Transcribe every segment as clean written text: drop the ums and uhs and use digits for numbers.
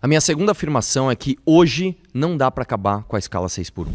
A minha segunda afirmação é que hoje não dá para acabar com a escala 6x1.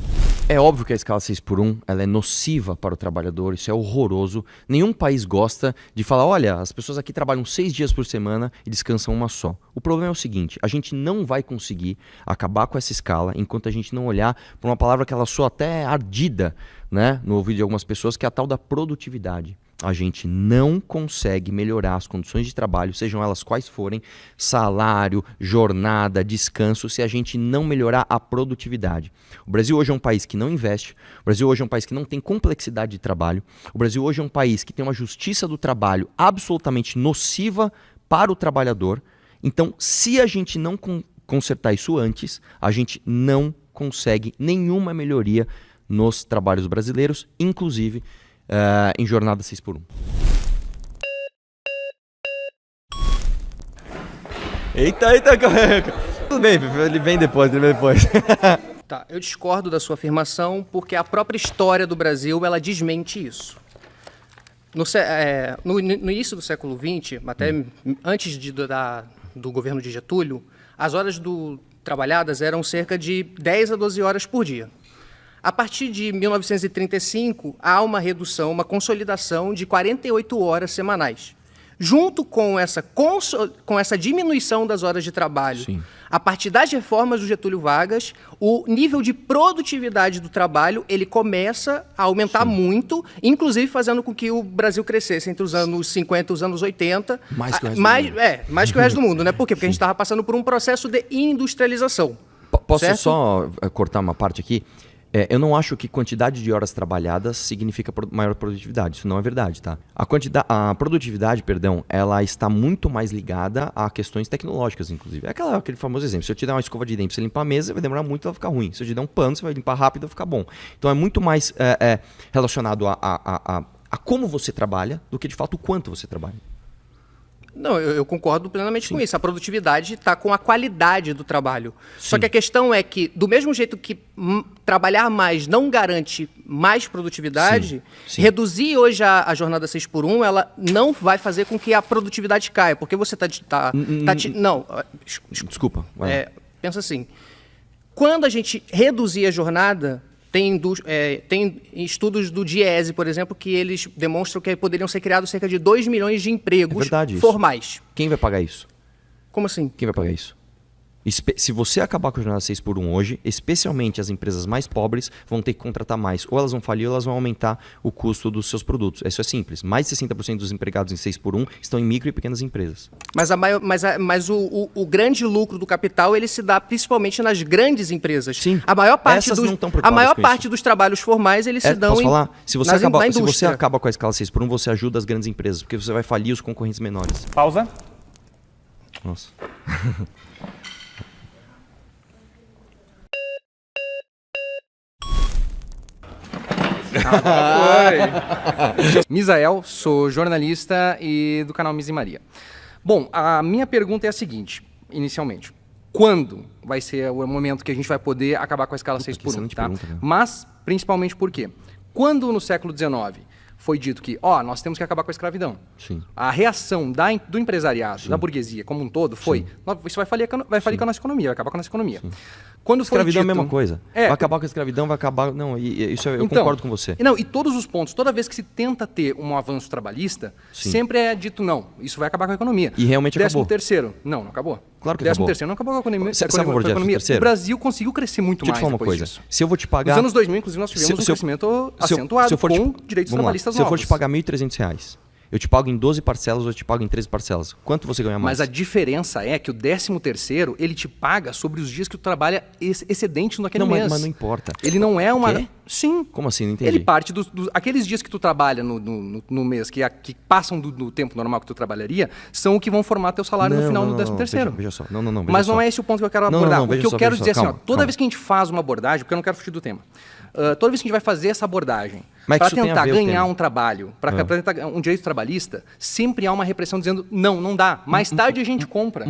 É óbvio que a escala 6x1 ela é nociva para o trabalhador, isso é horroroso. Nenhum país gosta de falar, olha, as pessoas aqui trabalham 6 dias por semana e descansam uma só. O problema é o seguinte, a gente não vai conseguir acabar com essa escala enquanto a gente não olhar para uma palavra que ela soa até ardida, né, no ouvido de algumas pessoas, que é a tal da produtividade. A gente não consegue melhorar as condições de trabalho, sejam elas quais forem, salário, jornada, descanso, se a gente não melhorar a produtividade. O Brasil hoje é um país que não investe, o Brasil hoje é um país que não tem complexidade de trabalho, o Brasil hoje é um país que tem uma justiça do trabalho absolutamente nociva para o trabalhador. Então, se a gente não consertar isso antes, a gente não consegue nenhuma melhoria nos trabalhos brasileiros, inclusive em jornada 6x1. Eita. Tudo bem, ele vem depois. Tá, eu discordo da sua afirmação porque a própria história do Brasil, ela desmente isso. No início do século XX, até antes do governo de Getúlio, as horas trabalhadas eram cerca de 10 a 12 horas por dia. A partir de 1935, há uma redução, uma consolidação de 48 horas semanais. Junto com essa diminuição das horas de trabalho, sim, a partir das reformas do Getúlio Vargas, o nível de produtividade do trabalho ele começa a aumentar, sim, muito, inclusive fazendo com que o Brasil crescesse entre os anos 50 e os anos 80. Mais que o resto do mundo. Mais que o resto do mundo, né? Por quê? Porque sim, a gente estava passando por um processo de industrialização. Posso certo? Só cortar uma parte aqui? Eu não acho que quantidade de horas trabalhadas significa maior produtividade. Isso não é verdade, tá? A produtividade, ela está muito mais ligada a questões tecnológicas, inclusive. É aquele famoso exemplo. Se eu te der uma escova de dente para você limpar a mesa, vai demorar muito, vai ficar ruim. Se eu te der um pano, você vai limpar rápido, vai ficar bom. Então é muito mais relacionado a como você trabalha do que, de fato, o quanto você trabalha. Não, eu concordo plenamente, sim, com isso. A produtividade está com a qualidade do trabalho. Sim. Só que a questão é que, do mesmo jeito que trabalhar mais não garante mais produtividade, sim, reduzir hoje a jornada 6x1, ela não vai fazer com que a produtividade caia. Porque você não, desculpa. Pensa assim, quando a gente reduzir a jornada... Tem estudos do Diese, por exemplo, que eles demonstram que poderiam ser criados cerca de 2 milhões de empregos formais. Quem vai pagar isso? Como assim? Quem vai pagar isso? Se você acabar com a jornada 6x1 hoje, especialmente as empresas mais pobres vão ter que contratar mais. Ou elas vão falir ou elas vão aumentar o custo dos seus produtos. Isso é simples. Mais de 60% dos empregados em 6x1 estão em micro e pequenas empresas. Mas o grande lucro do capital ele se dá principalmente nas grandes empresas. Sim. A maior parte, dos trabalhos formais eles se dão posso falar? Se você acaba com a escala 6x1, você ajuda as grandes empresas, porque você vai falir os concorrentes menores. Pausa. Nossa. Misael, sou jornalista e do canal Misa e Maria. Bom, a minha pergunta é a seguinte, inicialmente. Quando vai ser o momento que a gente vai poder acabar com a escala 6x1? Tá? Mas, principalmente por quê? Quando no século XIX foi dito que, nós temos que acabar com a escravidão. Sim. A reação do empresariado, sim, da burguesia como um todo foi, isso vai falir com a nossa economia, vai acabar com a nossa economia. Sim. Quando escravidão é a mesma coisa. Vai acabar com a escravidão, vai acabar... Não, isso eu concordo com você. Não, e todos os pontos, toda vez que se tenta ter um avanço trabalhista, sim, sempre é dito, não, isso vai acabar com a economia. E realmente acabou. 13º, não acabou. Claro que acabou. 13º não acabou com a economia. O Brasil conseguiu crescer muito mais depois disso. Se eu vou te pagar... Nos anos 2000, inclusive, nós tivemos um crescimento acentuado com direitos trabalhistas novos. Se eu for te pagar R$ 1.300, eu te pago em 12 parcelas ou eu te pago em 13 parcelas. Quanto você ganha mais? Mas a diferença é que o 13º, ele te paga sobre os dias que tu trabalha excedente naquele mês. Mas não importa. Ele não é uma... Quê? Sim. Como assim? Não entendi. Ele parte aqueles dias que tu trabalha no mês, que passam do tempo normal que tu trabalharia, são o que vão formar teu salário no final do 13º. Veja só. Mas não é esse o ponto que eu quero abordar. O que eu quero dizer assim, toda vez que a gente faz uma abordagem, porque eu não quero fugir do tema, toda vez que a gente vai fazer essa abordagem, para tentar ganhar um trabalho, para tentar um direito trabalhista, sempre há uma repressão dizendo, não dá. Mais tarde a gente compra.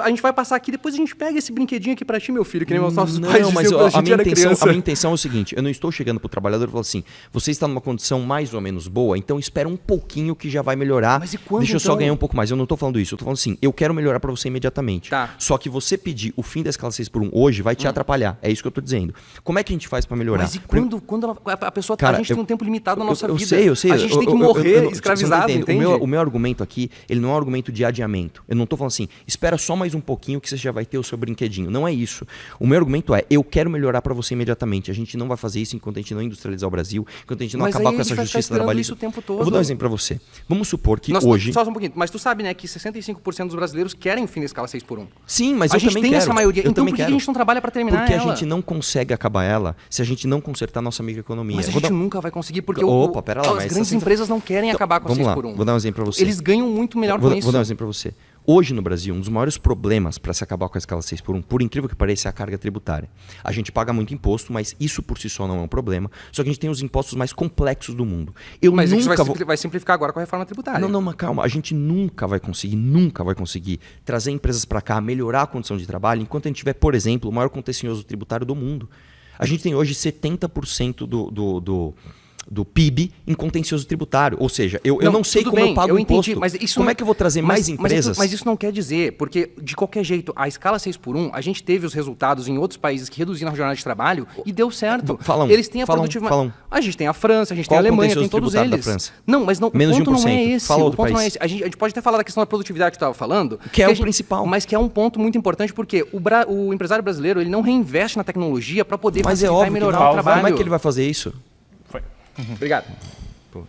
A gente vai passar aqui, depois a gente pega esse brinquedinho aqui para ti, meu filho, que nem os nossos pais diziam quando a gente era criança. A minha intenção é o seguinte, eu não estou chegando pro trabalhador e falando assim, você está numa condição mais ou menos boa, então espera um pouquinho que já vai melhorar. Mas e quando, deixa eu só então? ganhar um pouco mais. Eu não tô falando isso, eu tô falando assim, eu quero melhorar para você imediatamente. Tá. Só que você pedir o fim da escala 6x1 hoje vai te atrapalhar. É isso que eu tô dizendo. Como é que a gente faz para melhorar? Mas e quando a pessoa... Cara, a gente tem um tempo limitado na nossa vida. Eu sei. A gente tem que morrer escravizado, você não entende? O meu argumento aqui, ele não é um argumento de adiamento. Eu não tô falando assim, espera só mais um pouquinho que você já vai ter o seu brinquedinho. Não é isso. O meu argumento é, eu quero melhorar para você imediatamente. A gente não vai fazer isso enquanto a gente não industrializar o Brasil, enquanto a gente não acabar com essa justiça trabalhista. Isso o tempo todo. Eu vou dar um exemplo para você. Vamos supor que hoje... Só um pouquinho. Mas tu sabe, né, que 65% dos brasileiros querem o fim da escala 6x1. Sim, mas eu também quero. A gente tem essa maioria. Então por que a quero. gente não trabalha para terminar Porque ela? a gente não consegue acabar ela se a gente não consertar a nossa microeconomia. Mas a gente nunca vai conseguir, porque pera lá, as grandes empresas não querem acabar com a 6x1. Vou dar um exemplo para você. Eles ganham muito melhor com isso. Vou dar um exemplo para você. Hoje no Brasil, um dos maiores problemas para se acabar com a escala 6x1, por incrível que pareça, é a carga tributária. A gente paga muito imposto, mas isso por si só não é um problema. Só que a gente tem os impostos mais complexos do mundo. Mas isso vai simplificar agora com a reforma tributária. Não, mas calma. A gente nunca vai conseguir trazer empresas para cá, melhorar a condição de trabalho, enquanto a gente tiver, por exemplo, o maior contencioso tributário do mundo. A gente tem hoje 70% do PIB em contencioso tributário. Ou seja, eu não sei como eu pago imposto. Mas isso como é que eu vou trazer mais empresas? Mas isso não quer dizer, porque de qualquer jeito, a escala 6x1, a gente teve os resultados em outros países que reduziram a jornada de trabalho e deu certo. Eles têm a produtividade. A gente tem a França, a gente tem a Alemanha, tem todos eles. Da França? Não, mas não, menos o ponto de 1%. não é esse. Fala O outro ponto país. não é esse. A gente pode até falar da questão da produtividade que tu estava falando. Que é o principal. Mas que é um ponto muito importante, porque o empresário brasileiro ele não reinveste na tecnologia para poder mas facilitar e melhorar o trabalho. Como é que ele vai fazer isso? Obrigado. Pô.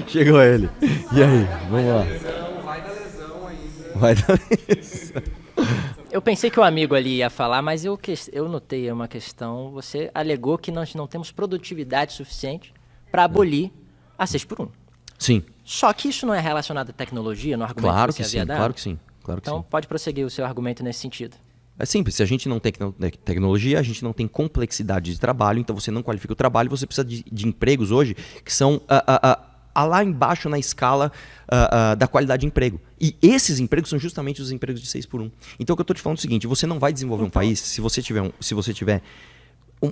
Chegou ele. E aí? Vamos lá. Vai dar lesão. Eu pensei que o amigo ali ia falar, mas eu notei uma questão. Você alegou que nós não temos produtividade suficiente para abolir a 6x1. Sim. Só que isso não é relacionado à tecnologia, no argumento Claro que que você sim, havia dado? claro que sim. Então pode prosseguir o seu argumento nesse sentido. É simples, se a gente não tem tecnologia, a gente não tem complexidade de trabalho, então você não qualifica o trabalho, você precisa de empregos hoje que são lá embaixo na escala da qualidade de emprego. E esses empregos são justamente os empregos de 6x1. Então o que eu estou te falando é o seguinte, você não vai desenvolver um país se você tiver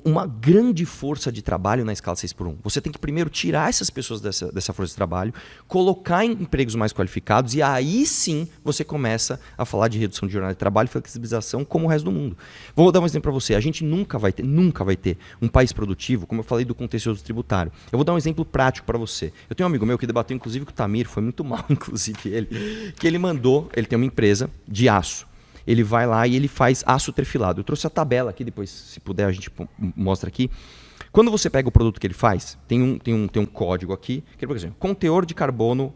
uma grande força de trabalho na escala 6x1. Você tem que primeiro tirar essas pessoas dessa força de trabalho, colocar em empregos mais qualificados e aí sim você começa a falar de redução de jornada de trabalho e flexibilização como o resto do mundo. Vou dar um exemplo para você. A gente nunca vai ter um país produtivo, como eu falei do contencioso tributário. Eu vou dar um exemplo prático para você. Eu tenho um amigo meu que debateu inclusive com o Tamir, foi muito mal inclusive ele tem uma empresa de aço. Ele vai lá e ele faz aço trefilado. Eu trouxe a tabela aqui, depois, se puder, a gente mostra aqui. Quando você pega o produto que ele faz, tem um código aqui, que é, por exemplo, com teor de carbono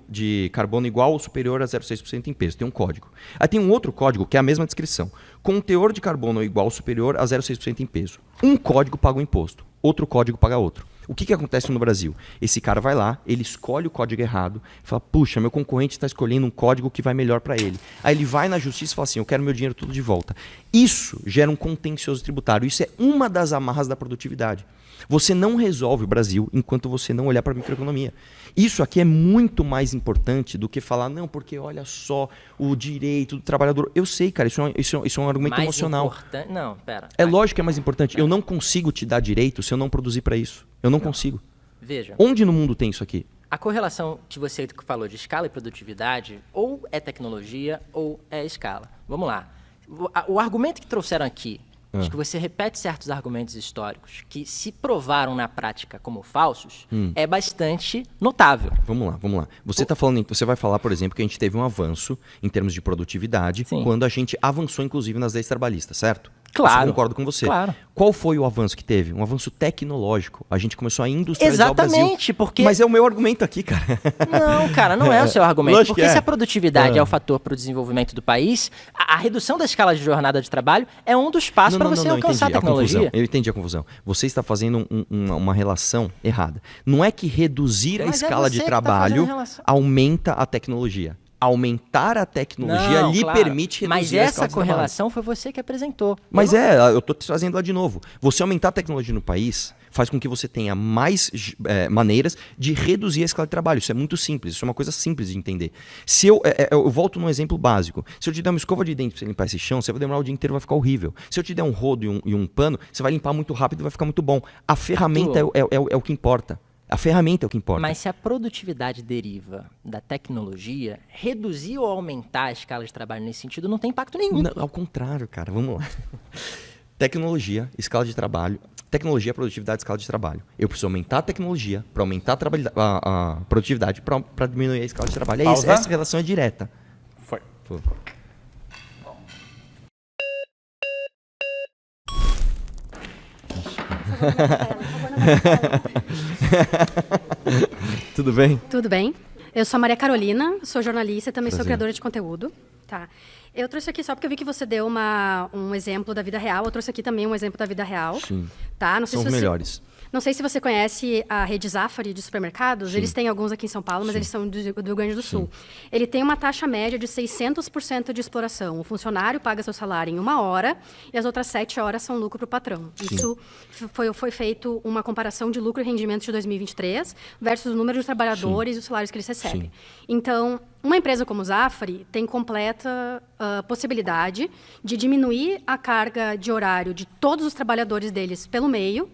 igual ou superior a 0,6% em peso. Tem um código. Aí tem um outro código, que é a mesma descrição. Com teor de carbono igual ou superior a 0,6% em peso. Um código paga o imposto, outro código paga outro. O que acontece no Brasil? Esse cara vai lá, ele escolhe o código errado, fala, puxa, meu concorrente está escolhendo um código que vai melhor para ele. Aí ele vai na justiça e fala assim, eu quero meu dinheiro tudo de volta. Isso gera um contencioso tributário. Isso é uma das amarras da produtividade. Você não resolve o Brasil enquanto você não olhar para a microeconomia. Isso aqui é muito mais importante do que falar, não, porque olha só o direito do trabalhador. Eu sei, cara, isso é um argumento mais emocional. Não, pera. É lógico que é mais importante. Eu não consigo te dar direito se eu não produzir para isso. Eu não consigo. Veja. Onde no mundo tem isso aqui? A correlação que você falou de escala e produtividade ou é tecnologia ou é escala. Vamos lá. O argumento que trouxeram aqui, acho que você repete certos argumentos históricos que se provaram na prática como falsos, é bastante notável. Vamos lá. Você vai falar, por exemplo, que a gente teve um avanço em termos de produtividade quando a gente avançou, inclusive, nas leis trabalhistas, certo? Claro. Eu concordo com você. Claro. Qual foi o avanço que teve? Um avanço tecnológico. A gente começou a industrializar o Brasil. Exatamente, porque... Mas é o meu argumento aqui, cara. Não, cara, não é o seu argumento. Lógico Porque que se a produtividade é o fator para o desenvolvimento do país, a redução da escala de jornada de trabalho é um dos passos para você alcançar a tecnologia. Eu entendi a confusão. Você está fazendo uma relação errada. Não é que reduzir a escala de trabalho aumenta a tecnologia. Aumentar a tecnologia Não, lhe claro. permite reduzir Mas a escala essa de trabalho. correlação foi você que apresentou. Mas eu estou trazendo lá de novo. Você aumentar a tecnologia no país faz com que você tenha mais maneiras de reduzir a escala de trabalho. Isso é muito simples, isso é uma coisa simples de entender. Se eu volto num exemplo básico. Se eu te der uma escova de dente para você limpar esse chão, você vai demorar o dia inteiro, vai ficar horrível. Se eu te der um rodo e um pano, você vai limpar muito rápido e vai ficar muito bom. A ferramenta é o que importa. A ferramenta é o que importa. Mas se a produtividade deriva da tecnologia, reduzir ou aumentar a escala de trabalho nesse sentido não tem impacto nenhum. Não, ao contrário, cara. Vamos lá. Tecnologia, escala de trabalho. Tecnologia, produtividade, escala de trabalho. Eu preciso aumentar a tecnologia para aumentar a produtividade, para diminuir a escala de trabalho. É isso, essa relação é direta. Foi. Tudo bem? Tudo bem. Eu sou a Maria Carolina, sou jornalista e também sou Prazer. criadora de conteúdo. Tá. Eu trouxe aqui só porque eu vi que você deu um exemplo da vida real. Eu trouxe aqui também um exemplo da vida real. Sim. Tá? Não sei São se os você, melhores. Não sei se você conhece a rede Zafari de supermercados. Sim. Eles têm alguns aqui em São Paulo, mas Sim. eles são do Rio Grande do Sul. Ele tem uma taxa média de 600% de exploração. O funcionário paga seu salário em 1 hora e as outras 7 horas são lucro para o patrão. Sim. Isso foi feito uma comparação de lucro e rendimento de 2023 versus o número de trabalhadores e os salários que eles recebem. Sim. Então, uma empresa como o Zafari tem completa possibilidade de diminuir a carga de horário de todos os trabalhadores deles pelo meio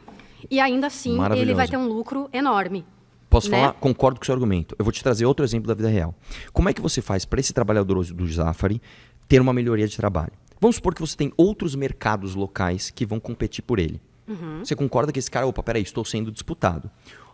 e ainda assim ele Maravilhoso. vai ter um lucro enorme. Posso né? falar? Concordo com o seu argumento. Eu vou te trazer outro exemplo da vida real. Como é que você faz para esse trabalhador do Zafari ter uma melhoria de trabalho? Vamos supor que você tem outros mercados locais que vão competir por ele. Você concorda que esse cara, opa, peraí, estou sendo disputado.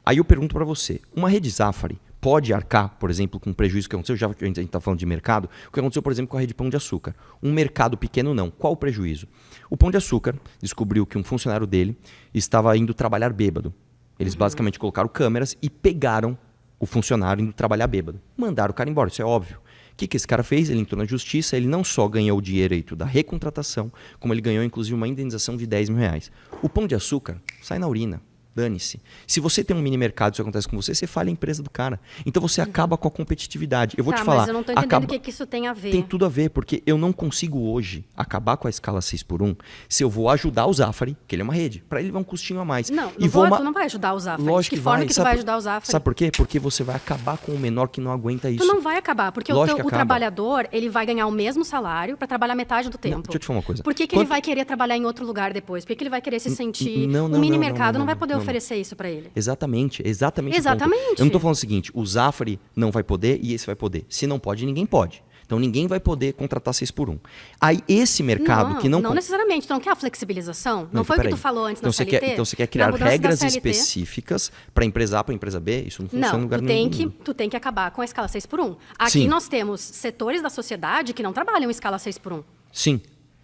Aí eu pergunto para você, uma rede Zafari pode arcar, por exemplo, com o prejuízo que aconteceu, já que a gente está falando de mercado, o que aconteceu, por exemplo, com a rede Pão de Açúcar. Um mercado pequeno não. Qual o prejuízo? O Pão de Açúcar descobriu que um funcionário dele estava indo trabalhar bêbado. Eles basicamente colocaram câmeras e pegaram o funcionário indo trabalhar bêbado. Mandaram o cara embora, isso é óbvio. O que esse cara fez? Ele entrou na justiça, ele não só ganhou o direito da recontratação, como ele ganhou, inclusive, uma indenização de R$10 mil. O Pão de Açúcar sai na urina. Dane-se. Se você tem um mini mercado, isso acontece com você, você falha a empresa do cara. Então você acaba com a competitividade. Eu vou te falar. Mas eu não estou entendendo o que isso tem a ver. Tem tudo a ver, porque eu não consigo hoje acabar com a escala 6x1 se eu vou ajudar o Zafari, que ele é uma rede. Para ele vai um custinho a mais. Não, E vou tu não vai ajudar o Zafari. Lógico De que forma que tu vai ajudar o Zafari? Sabe por quê? Porque você vai acabar com o menor que não aguenta isso. Tu não vai acabar, porque Lógico que o acaba. trabalhador ele vai ganhar o mesmo salário para trabalhar metade do tempo. Deixa eu te falar uma coisa. Por que ele vai querer trabalhar em outro lugar depois? Por que ele vai querer se sentir... não, o mini não, mercado não vai não, poder não. oferecer isso para ele. Exatamente o ponto. Exatamente. Eu não estou falando o seguinte, o Zafari não vai poder e esse vai poder. Se não pode, ninguém pode. Então ninguém vai poder contratar 6x1. Aí esse mercado que não... Não necessariamente. Tu não quer a flexibilização? Não foi o que tu falou antes então na você CLT? Então você quer criar Na mudança da regras CLT? específicas para empresa A, para empresa B? Isso não funciona em Não, lugar nenhum. tu tem que acabar com a escala 6x1. Aqui Sim. nós temos setores da sociedade que não trabalham em escala 6x1. Sim,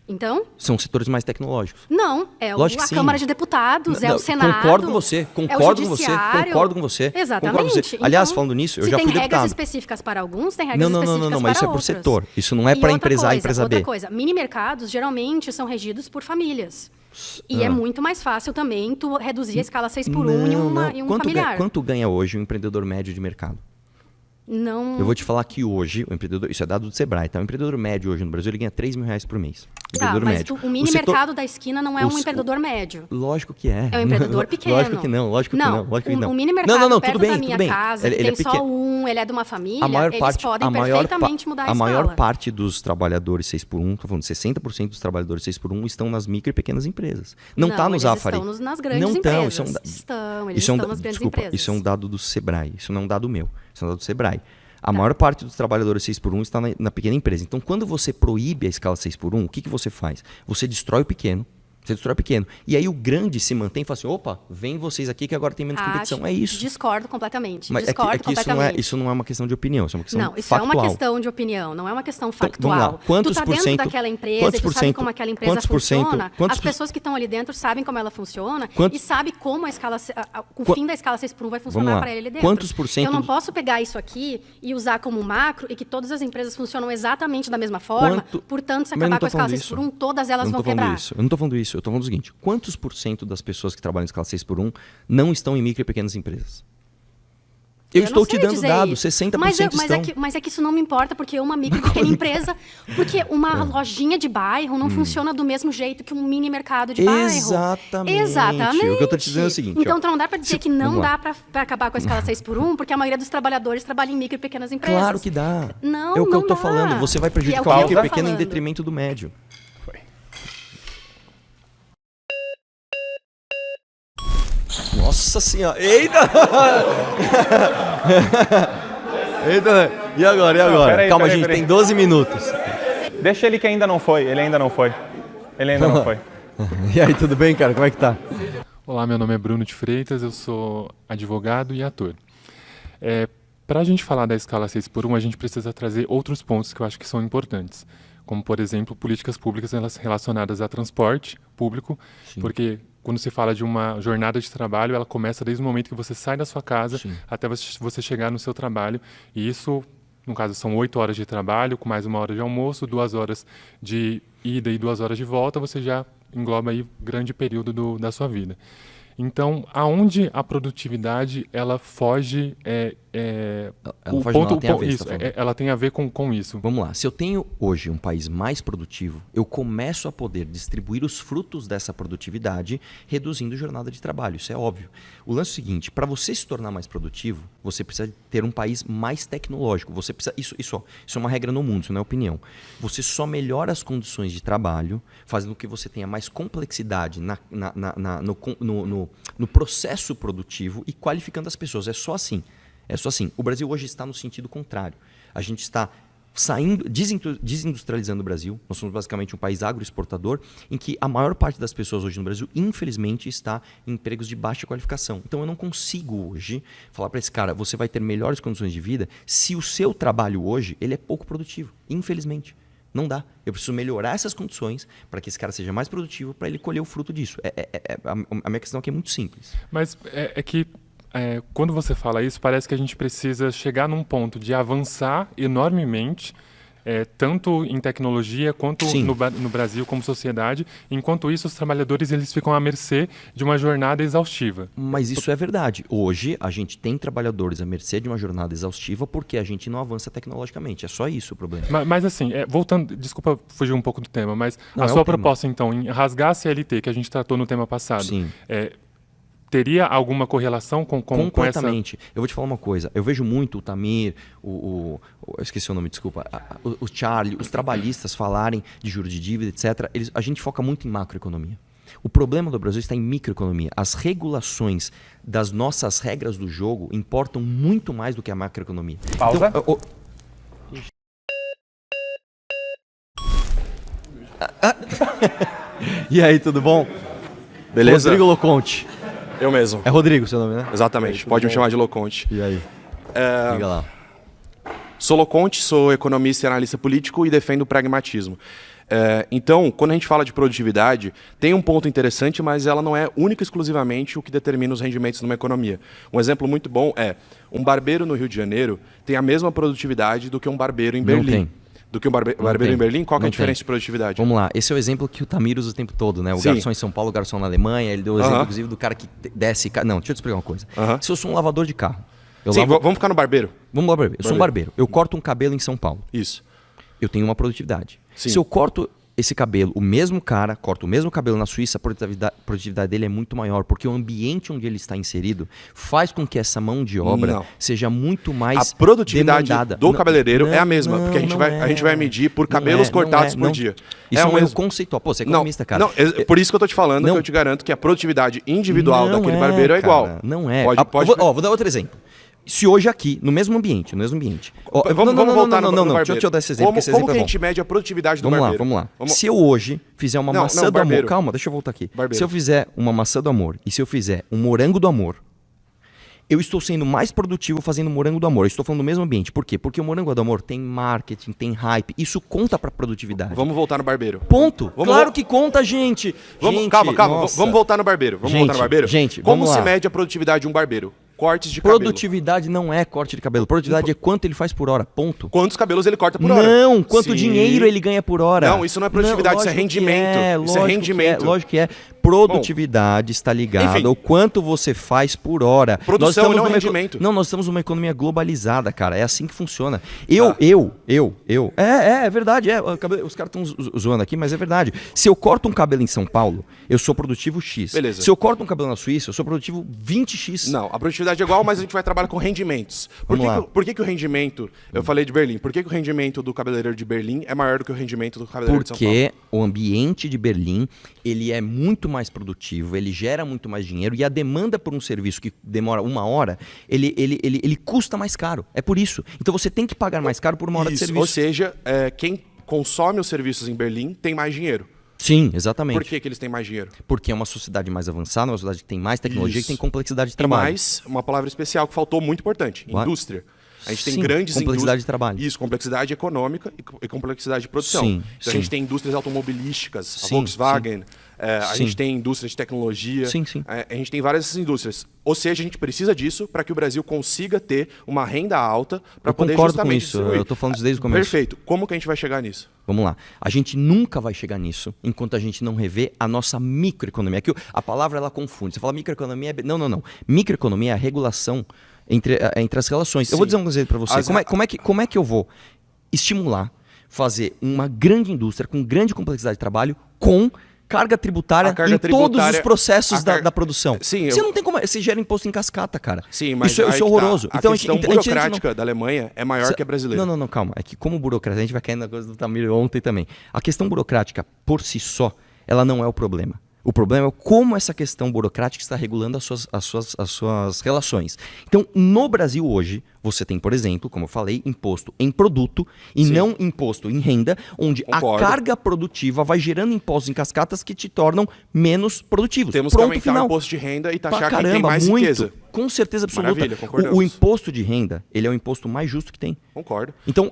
Então, são setores mais tecnológicos. não. É Lógico que a sim. Câmara de Deputados, é Não, o Senado. Concordo com você, é o concordo com você, Judiciário. concordo com você. Exatamente. Concordo com você. Aliás, Então, falando nisso, eu se já tem fui regras deputado. específicas para alguns, tem regras Não, específicas para mas isso é por outros. setor. Isso não é E para outra empresa A e coisa, empresa outra B. coisa, mini mercados geralmente são regidos por famílias. E é muito mais fácil também tu reduzir a escala 6x1 em um familiar. Quanto ganha hoje um empreendedor médio de mercado? Não. Eu vou te falar que hoje, o empreendedor, isso é dado do Sebrae, tá? O empreendedor médio hoje no Brasil ele ganha R$3 mil por mês. Tá, Empreendedor mas médio. o mini mercado da esquina não é um empreendedor médio. Lógico que é. É um empreendedor pequeno. Lógico que não, lógico que não, lógico que não. O mini mercado não, perto tudo bem, da tudo minha bem. casa, Ele que é tem só pequeno. um, ele é de uma família, A maior eles parte, podem perfeitamente mudar a escala. A maior parte dos trabalhadores 6x1, tô falando 60% dos trabalhadores 6x1 estão nas micro e pequenas empresas. Não está no Zafari. Eles estão nas grandes não empresas. Estão, Eles estão nas grandes desculpa, empresas. isso é um dado do Sebrae, isso não é um dado meu, isso é um dado do Sebrae. A maior parte dos trabalhadores 6x1 está na pequena empresa. Então, quando você proíbe a escala 6x1, o que você faz? Você destrói o pequeno. Você destrói o pequeno. E aí o grande se mantém e fala assim, opa, vem vocês aqui que agora tem menos competição. É isso. Discordo completamente. Mas discordo completamente. Isso não é uma questão de opinião, isso é uma questão Não, isso factual. é uma questão de opinião, não é uma questão Então, factual. vamos lá. Quantos tu tá por dentro cento- daquela empresa quantos e tu por sabe cento- como aquela empresa quantos por cento- funciona. quantos As por- pessoas que estão ali dentro sabem como ela funciona Quantos- e sabem como a escala, o Qua- fim da escala 6x1 vai Vamos funcionar lá. para ele ali dentro. Quantos por cento Eu não do- posso pegar isso aqui e usar como macro e que todas as empresas funcionam exatamente da mesma forma, portanto, se Mas eu não acabar tô com a escala falando 6x1, todas elas Eu não vão tô falando quebrar. isso. Eu não estou falando isso. Eu estou falando o seguinte. Quantos por cento das pessoas que trabalham em escala 6x1 não estão em micro e pequenas empresas? Eu estou te sei dando dizer dados, isso. 60% estão. Mas é que isso não me importa, porque uma micro e pequena empresa... Porque uma lojinha de bairro não funciona do mesmo jeito que um mini mercado de bairro. Exatamente. O que eu tô te dizendo é o seguinte... Então, ó, não dá para dizer que não dá para acabar com a escala 6x1, porque a maioria dos trabalhadores trabalha em micro e pequenas empresas. Claro que dá. Não, é o que não eu tô dá. falando. Você vai prejudicar o micro e pequeno em detrimento do médio. Nossa senhora! Eita! Eita! E agora? Não, peraí, Calma, peraí, gente, peraí. tem 12 minutos. Deixa ele que ainda não foi. Ele ainda não foi. E aí, tudo bem, cara? Como é que tá? Olá, meu nome é Bruno de Freitas, eu sou advogado e ator. Para a gente falar da escala 6x1, a gente precisa trazer outros pontos que eu acho que são importantes, como, por exemplo, políticas públicas relacionadas a transporte público, porque quando se fala de uma jornada de trabalho, ela começa desde o momento que você sai da sua casa até você chegar no seu trabalho, e isso, no caso, são 8 horas de trabalho, com mais 1 hora de almoço, 2 horas de ida e 2 horas de volta, você já engloba aí grande período da sua vida. Então, aonde a produtividade ela foge, ela tem a ver com isso. Vamos lá. Se eu tenho hoje um país mais produtivo, eu começo a poder distribuir os frutos dessa produtividade, reduzindo a jornada de trabalho. Isso é óbvio. O lance é o seguinte: para você se tornar mais produtivo, você precisa ter um país mais tecnológico. Você precisa, isso é uma regra no mundo, isso não é opinião. Você só melhora as condições de trabalho, fazendo com que você tenha mais complexidade no processo produtivo e qualificando as pessoas. É só assim. O Brasil hoje está no sentido contrário. A gente está desindustrializando o Brasil. Nós somos basicamente um país agroexportador, em que a maior parte das pessoas hoje no Brasil, infelizmente, está em empregos de baixa qualificação. Então eu não consigo hoje falar para esse cara, você vai ter melhores condições de vida se o seu trabalho hoje ele é pouco produtivo. Infelizmente. Não dá. Eu preciso melhorar essas condições para que esse cara seja mais produtivo, para ele colher o fruto disso. A minha questão aqui é muito simples. Mas quando você fala isso, parece que a gente precisa chegar num ponto de avançar enormemente, tanto em tecnologia quanto no Brasil como sociedade. Enquanto isso, os trabalhadores eles ficam à mercê de uma jornada exaustiva. Mas isso é verdade. Hoje, a gente tem trabalhadores à mercê de uma jornada exaustiva porque a gente não avança tecnologicamente. É só isso o problema. Mas assim, voltando, desculpa fugir um pouco do tema, mas não, a sua proposta, então, em rasgar a CLT, que a gente tratou no tema passado, teria alguma correlação com essa... Completamente. Eu vou te falar uma coisa. Eu vejo muito o Tamir, eu esqueci o nome, desculpa, o Charlie, os trabalhistas falarem de juros de dívida, etc. A gente foca muito em macroeconomia. O problema do Brasil está em microeconomia. As regulações das nossas regras do jogo importam muito mais do que a macroeconomia. Pausa. Então, E aí, tudo bom? Beleza? Rodrigo Loconte. Eu mesmo. É Rodrigo seu nome, né? Exatamente. Pode me chamar de Loconte. E aí? Liga lá. Sou Loconte, sou economista e analista político e defendo o pragmatismo. Então, quando a gente fala de produtividade, tem um ponto interessante, mas ela não é única e exclusivamente o que determina os rendimentos numa economia. Um exemplo muito bom é um barbeiro no Rio de Janeiro tem a mesma produtividade do que um barbeiro em Berlim. Não tem. Do que um barbeiro em Berlim? Qual que é a diferença de produtividade? Vamos lá, esse é o exemplo que o Tamir usa o tempo todo, né? O Sim. garçom em São Paulo, o garçom na Alemanha, ele deu o exemplo, inclusive, do cara que desce... Não, deixa eu te explicar uma coisa. Se eu sou um lavador de carro... Vamos ficar no barbeiro. Vamos lá, barbeiro. Eu sou um barbeiro. Eu corto um cabelo em São Paulo. Isso. Eu tenho uma produtividade. Sim. Se eu corto esse cabelo, o mesmo cara corta o mesmo cabelo na Suíça, a produtividade dele é muito maior, porque o ambiente onde ele está inserido faz com que essa mão de obra seja muito mais A produtividade demandada. do cabeleireiro é a mesma, porque a gente vai medir por cabelos cortados por dia. Isso é um erro conceitual. Pô, você é economista, cara. Não, por isso que eu tô te falando, que eu te garanto que a produtividade individual daquele barbeiro é igual. Não é. Vou Vou dar outro exemplo. Se hoje aqui, no mesmo ambiente... Vamos voltar no barbeiro. Deixa eu dar esse exemplo, Como que a gente mede a produtividade do barbeiro? Vamos lá. Se eu hoje fizer uma maçã do amor... Calma, deixa eu voltar aqui. Barbeiro. Se eu fizer uma maçã do amor e se eu fizer um morango do amor, eu estou sendo mais produtivo fazendo morango do amor. Eu estou falando do mesmo ambiente. Por quê? Porque o morango do amor tem marketing, tem hype. Isso conta pra produtividade. Vamos voltar no barbeiro. Ponto. Claro que conta, gente. Calma. Vamos voltar no barbeiro. Como se lá. mede a produtividade de um barbeiro? Cortes de cabelo. Produtividade não é corte de cabelo. Produtividade é quanto ele faz por hora. Ponto. Quantos cabelos ele corta por hora? Não, quanto dinheiro ele ganha por hora. Não, isso não é produtividade, isso é rendimento. Isso é rendimento. Lógico que é. Produtividade está ligada Enfim. ao quanto você faz por hora. Produção Nós não numa rendimento. Não, nós estamos numa economia globalizada, cara. É assim que funciona. É verdade. Os caras estão zoando aqui, mas é verdade. Se eu corto um cabelo em São Paulo, eu sou produtivo X. Beleza. Se eu corto um cabelo na Suíça, eu sou produtivo 20X. Não, a produtividade é igual, mas a gente vai trabalhar com rendimentos. Por que o rendimento... Eu falei de Berlim. Por que o rendimento do cabeleireiro de Berlim é maior do que o rendimento do cabeleireiro de São Paulo? Porque o ambiente de Berlim, ele é muito mais produtivo, ele gera muito mais dinheiro e a demanda por um serviço que demora 1 hora, ele custa mais caro. É por isso. Então você tem que pagar mais caro por 1 hora de serviço. Ou seja, quem consome os serviços em Berlim tem mais dinheiro. Sim, exatamente. Por que eles têm mais dinheiro? Porque é uma sociedade mais avançada, uma sociedade que tem mais tecnologia, Isso. que tem complexidade de E trabalho. mais, uma palavra especial que faltou muito importante, indústria. A gente tem Sim, grandes complexidade de trabalho. Isso, complexidade econômica e complexidade de produção. Sim, Então a sim. gente tem indústrias automobilísticas, a Sim, Volkswagen, a Sim. gente tem indústria de tecnologia, Sim, sim. A gente tem várias dessas indústrias. Ou seja, a gente precisa disso para que o Brasil consiga ter uma renda alta para Eu poder concordo com justamente isso, distribuir. eu tô falando isso desde o começo. Perfeito. Como que a gente vai chegar nisso? Vamos lá. A gente nunca vai chegar nisso enquanto a gente não rever a nossa microeconomia. Aqui a palavra ela confunde. Você fala microeconomia... Não. Microeconomia é a regulação entre as relações. Sim. Eu vou dizer um exemplo para você. As- Como é que eu vou estimular, fazer uma grande indústria com grande complexidade de trabalho com carga tributária A carga em todos os tributária- processos a car- da produção? Sim, Você eu- não tem como... Você gera imposto em cascata, cara. Sim, mas isso aí é que tá. horroroso. A Então, questão a gente não- burocrática da Alemanha é maior que a brasileira. Não, calma. É que como burocracia, a gente vai cair na coisa do Tamir ontem também. A questão burocrática, por si só, ela não é o problema. O problema é como essa questão burocrática está regulando as suas relações. Então, no Brasil hoje, você tem, por exemplo, como eu falei, imposto em produto e Sim. não imposto em renda, onde Concordo. a carga produtiva vai gerando impostos em cascatas que te tornam menos produtivos. Temos que Pronto, aumentar final. o imposto de renda e Pra taxar quem tem caramba, mais muito. riqueza. Com certeza absoluta. Maravilha, concordamos. O imposto de renda, ele é o imposto mais justo que tem. Concordo. Então,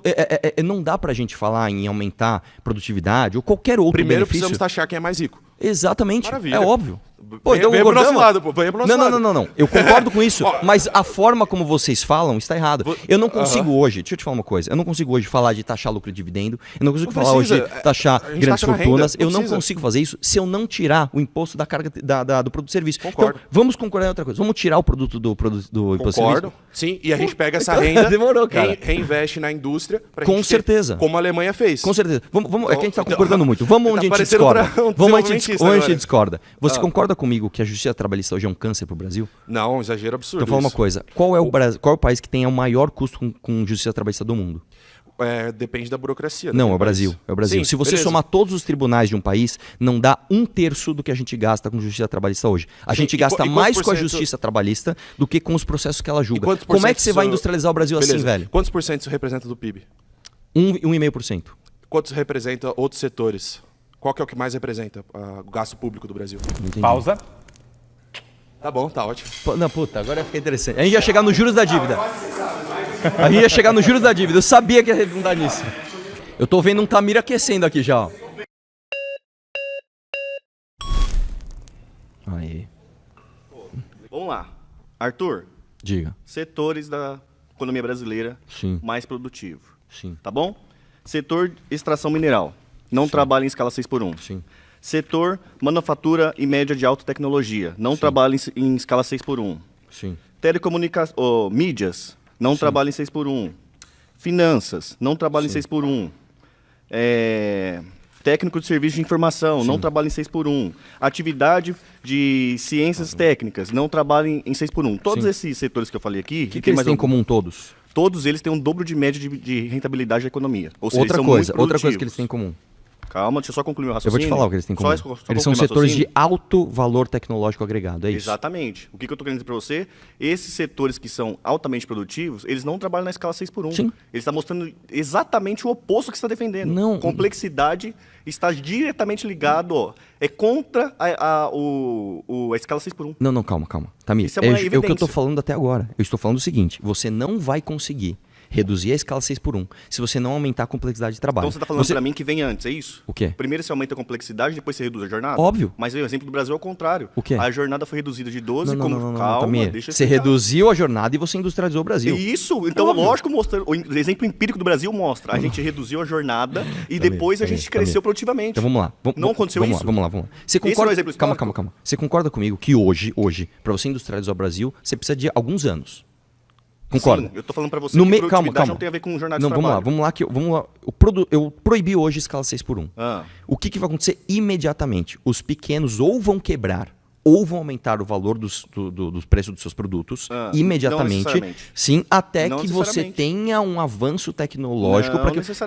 não dá pra gente falar em aumentar produtividade ou qualquer outro Primeiro benefício. precisamos taxar quem é mais rico. Exatamente, Maravilha. é óbvio. Venha pro concordamos? nosso lado, pô. Venha pro nosso lado. Não. Eu concordo com isso, mas a forma como vocês falam está errada. Eu não consigo hoje, deixa eu te falar uma coisa, eu não consigo hoje falar de taxar lucro e dividendo, eu não consigo Não falar precisa. hoje de taxar A gente grandes taxa na fortunas, renda, eu não não precisa. consigo fazer isso se eu não tirar o imposto da carga do produto e serviço. Concordo. Então, vamos concordar em outra coisa, vamos tirar o produto do imposto e Concordo. serviço? Sim, e a gente pega essa renda, Demorou, cara. reinveste na indústria pra Com gente ter- certeza. como a Alemanha fez. Com certeza. Vamos, é que a gente tá Então, concordando muito. Vamos tá onde a gente parecendo discorda. pra um Vamos onde a gente desenvolvimentista agora. discorda. Você concorda comigo que a justiça trabalhista hoje é um câncer pro Brasil? Não, um exagero absurdo. Então fala uma isso. coisa. Qual é o país que tem o maior custo com justiça trabalhista do mundo? Depende da burocracia. Não, daquele é o Brasil. país. É o Brasil. Sim, Se você beleza. somar todos os tribunais de um país, não dá 1/3 do que a gente gasta com justiça trabalhista hoje. A Sim, gente e gasta quantos mais com a por cento- justiça trabalhista do que com os processos que ela julga. quantos por Como é cento que você vai isso- industrializar o Brasil Beleza. assim, velho? Quantos por cento isso representa do PIB? 1,5%. Quantos representa outros setores? Qual que é o que mais representa o gasto público do Brasil? Entendi. Pausa. Tá bom, tá ótimo. Não, puta, agora fica interessante. A gente ia chegar nos juros da dívida. A gente ia chegar nos juros da dívida. Eu sabia que ia redundar nisso. Eu tô vendo um Tamir aquecendo aqui já, ó. Aí, Vamos lá. Arthur, diga. setores da economia brasileira Sim. mais produtivo. Sim, Tá bom? Setor de extração mineral. Não trabalha em escala 6x1. sim. Setor manufatura e média de alta tecnologia. Não trabalha em escala 6x1. Sim. Telecomunicações, mídias. Não trabalha em 6x1. Finanças. Não trabalha em 6x1. Técnico de serviço de informação. Não trabalha em 6x1. Atividade de ciências técnicas. Não trabalha em 6x1. Todos Sim. esses setores que eu falei aqui... O que eles têm em comum todos? Todos eles têm um dobro de média de rentabilidade da economia. Ou seja, Outra eles são coisa muito que eles produtivos. têm em comum. Calma, deixa eu só concluir o Eu raciocínio. vou te falar o que eles têm em comum. Só Eles são concluir o setores de raciocínio. alto valor tecnológico agregado, é isso? Exatamente. O que eu estou querendo dizer para você? Esses setores que são altamente produtivos, eles não trabalham na escala 6x1. Sim. Ele está mostrando exatamente o oposto que você está defendendo. Não. Complexidade está diretamente ligado, é contra a escala 6x1. Não, calma. Tamir, Isso é uma o que eu tô evidência. falando até agora. Eu estou falando o seguinte, você não vai conseguir reduzir a escala 6x1, se você não aumentar a complexidade de trabalho. Então você está falando para mim que vem antes, é isso? O quê? Primeiro você aumenta a complexidade, depois você reduz a jornada? Óbvio. Mas o exemplo do Brasil é o contrário. O quê? A jornada foi reduzida de 12, Não, calma, Tamir, deixa eu você explicar. reduziu a jornada e você industrializou o Brasil. Isso, então lógico, o exemplo empírico do Brasil mostra. A gente reduziu a jornada e depois a gente cresceu produtivamente. Então vamos lá. Não aconteceu isso? Vamos lá. Você Esse é o concorda? exemplo histórico? Calma. Você concorda comigo que hoje, para você industrializar o Brasil, você precisa de alguns anos? Concorda? Sim, eu tô falando para você que produtividade não tem a ver com jornada de trabalho. Vamos lá. Eu proibi hoje a escala 6x1. O que vai acontecer imediatamente? Os pequenos ou vão quebrar ou vão aumentar o valor dos preços dos seus produtos imediatamente. Sim, até que você tenha um avanço tecnológico.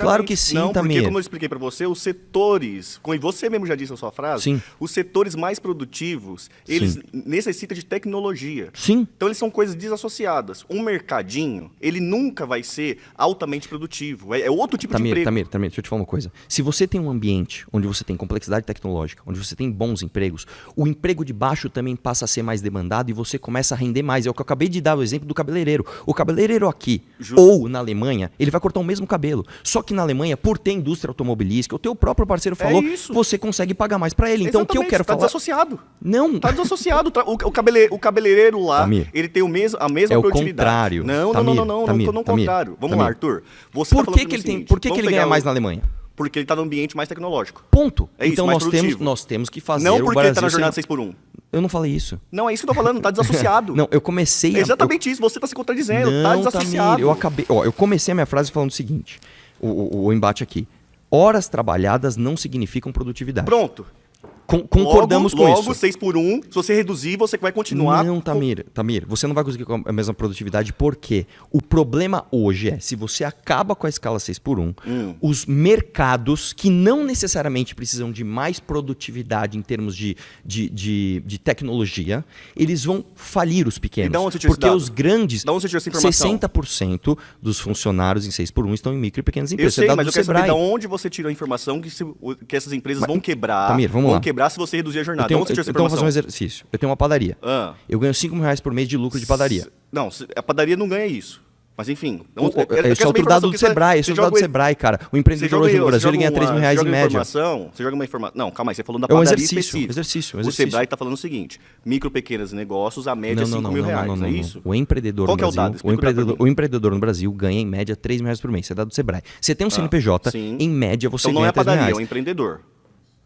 Claro que sim, Tamir. Porque como eu expliquei para você, os setores, como você mesmo já disse na sua frase, os setores mais produtivos, eles necessitam de tecnologia. Sim. Então eles são coisas desassociadas. Um mercadinho, ele nunca vai ser altamente produtivo. É outro tipo de emprego. Tamir, deixa eu te falar uma coisa. Se você tem um ambiente onde você tem complexidade tecnológica, onde você tem bons empregos, o emprego de baixo também passa a ser mais demandado e você começa a render mais. É o que eu acabei de dar o exemplo do cabeleireiro. O cabeleireiro aqui ou na Alemanha, ele vai cortar o mesmo cabelo. Só que na Alemanha, por ter indústria automobilística, o teu próprio parceiro falou, você consegue pagar mais para ele. Então o que eu quero falar... Tá desassociado. Não. Tá desassociado. O cabeleireiro lá, Tamir, ele tem a mesma produtividade. Contrário. Não, no contrário. Vamos lá, Arthur. Você por que ele ganha mais na Alemanha? Porque ele está no ambiente mais tecnológico. Ponto. É isso, então mais nós temos que fazer não o porque Brasil... ele está na jornada 6x1. Eu não falei isso. Não, é isso que eu tô falando, tá desassociado. Não, eu comecei... É exatamente isso, você tá se contradizendo, tá desassociado. Tamir, eu comecei a minha frase falando o seguinte, o embate aqui. Horas trabalhadas não significam produtividade. Pronto. Concordamos com isso. Logo, 6x1, se você reduzir, você vai continuar... Não, Tamir, você não vai conseguir com a mesma produtividade, porque o problema hoje é, se você acaba com a escala 6x1, os mercados que não necessariamente precisam de mais produtividade em termos de tecnologia, eles vão falir os pequenos. Então, onde você tirou porque esse dado? os grandes, da onde você tirou essa informação? 60% dos funcionários em 6x1 estão em micro e pequenas empresas. Eu sei, mas eu quero saber de onde você tirou a informação que essas empresas vão quebrar. Tamir, vamos lá. Quebrar se você reduzir a jornada. Então vou fazer um exercício. Eu tenho uma padaria. Eu ganho R$5.000 por mês de lucro de padaria. Não, a padaria não ganha isso. Mas enfim. Esse é outro dado do Sebrae. Esse é outro dado do Sebrae, cara. O empreendedor hoje no Brasil ele ganha R$3.000 em média. Você joga uma informação. Não, calma aí. Você falou da padaria específica. Exercício. O Sebrae está falando o seguinte: micro, pequenos negócios, a média é R$5.000. É isso? O empreendedor no Brasil. O empreendedor no Brasil ganha em média R$3.000 por mês. Isso é dado do Sebrae. Você tem um CNPJ, em média você ganha R$3.000. Então não é a padaria, é o empreendedor.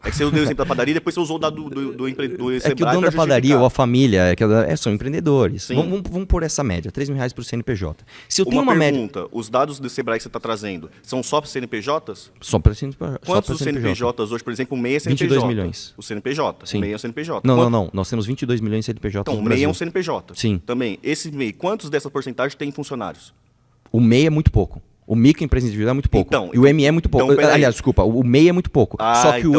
É que você deu o exemplo da padaria e depois você usou o dado do Sebrae. É que o dono da padaria ou a família são empreendedores. Vamos pôr essa média, R$3.000 por CNPJ. Se eu tenho uma pergunta, os dados do Sebrae que você está trazendo são só para CNPJs? Só para CNPJ. Quantos CNPJs hoje, por exemplo, o MEI é CNPJ? 22 milhões. O CNPJ? Sim. O MEI é o CNPJ. Não. Nós temos 22 milhões de CNPJ então, no Brasil. Então, o MEI é um CNPJ. Sim. Também. Esse MEI, quantos dessa porcentagem tem funcionários? O MEI é muito pouco. O microempresa individual é muito pouco. Então, e o ME é muito pouco. Aliás, desculpa, o MEI é muito pouco. Só que o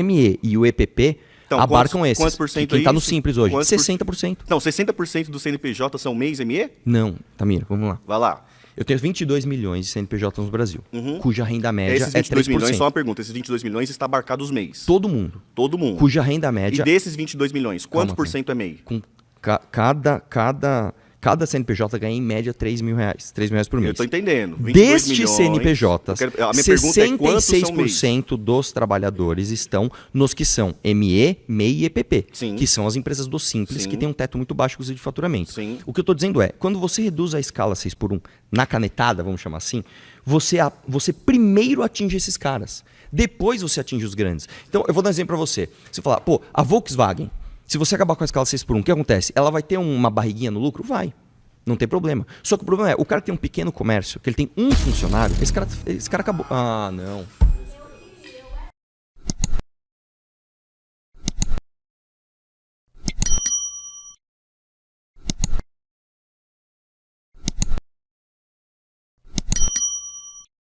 ME e o EPP abarcam esses. Quantos por cento quem está no Simples hoje? 60%. Não, 60% do CNPJ são MEIs e ME? Não, Tamir, vamos lá. Vai lá. Eu tenho 22 milhões de CNPJ no Brasil, cuja renda média esses 22 é 3%. Milhões, só uma pergunta, esses 22 milhões está abarcado os MEIs? Todo mundo. Todo mundo. Cuja renda média... E desses 22 milhões, quantos por cento é MEI? Com cada CNPJ ganha em média R$3.000 por mês. Eu estou entendendo. Destes CNPJs, a minha pergunta é quantos são MEIs? 66% dos trabalhadores estão nos que são ME, MEI e EPP, que são as empresas do Simples, que tem um teto muito baixo de faturamento. Sim. O que eu estou dizendo é, quando você reduz a escala 6x1 na canetada, vamos chamar assim, você primeiro atinge esses caras, depois você atinge os grandes. Então, eu vou dar um exemplo para você. Você falar, a Volkswagen, se você acabar com a escala 6x1, o que acontece? Ela vai ter uma barriguinha no lucro? Vai. Não tem problema. Só que o problema é, o cara que tem um pequeno comércio, que ele tem um funcionário, esse cara acabou... Ah, não.